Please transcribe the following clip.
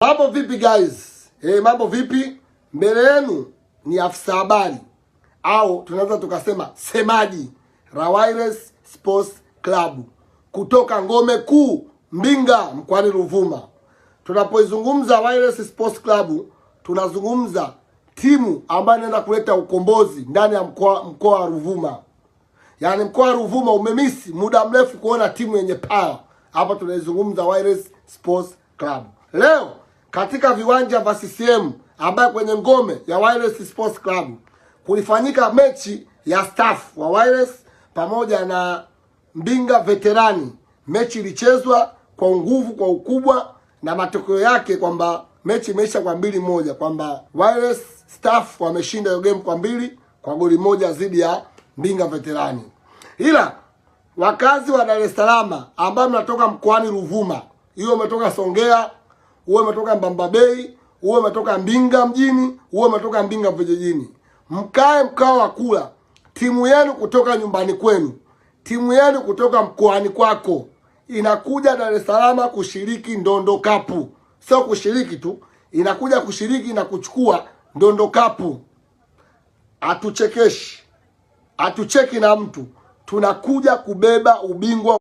Mambo vipi guys? Mambo vipi? Mbele yenu ni afisa habari au tunaweza tukasema semaji la Wireless Sports Club kutoka ngome kuu Mbinga mkoani Ruvuma. Tunapoizungumza Wireless Sports Club, tunazungumza timu ambayo inaenda kuleta ukombozi ndani ya mkoa wa Ruvuma. Yaani mkoa wa Ruvuma umemisi muda mrefu kuona timu yenye power. Hapa tunaizungumza Wireless Sports Club. Leo katika viwanja vya CCM ambayo kwenye ngome ya Wireless Sports Club kulifanyika mechi ya staff wa Wireless pamoja na Mbinga Veterani. Mechi ilichezwa kwa nguvu, kwa ukubwa, na matokeo yake kwamba mechi imeisha kwa 2-1, kwamba Wireless staff wameshinda hiyo game kwa 2 kwa goli moja dhidi ya Mbinga Veterani. Ila wakazi wa Dar es Salaam ambao mnatoka mkoani Ruvuma, hiyo umetoka Songea, uwe umetoka Mbamba Bay, uwe umetoka Mbinga mjini, uwe umetoka Mbinga vijijini, mkae mkao wa kula timu yenu kutoka nyumbani kwenu, timu yenu kutoka mkoani kwako inakuja Dar es Salaam kushiriki Ndondo Cup. Sio kushiriki tu, inakuja kushiriki na kuchukua Ndondo Cup. Atuchekeshi, atucheki na mtu, tunakuja kubeba ubingwa.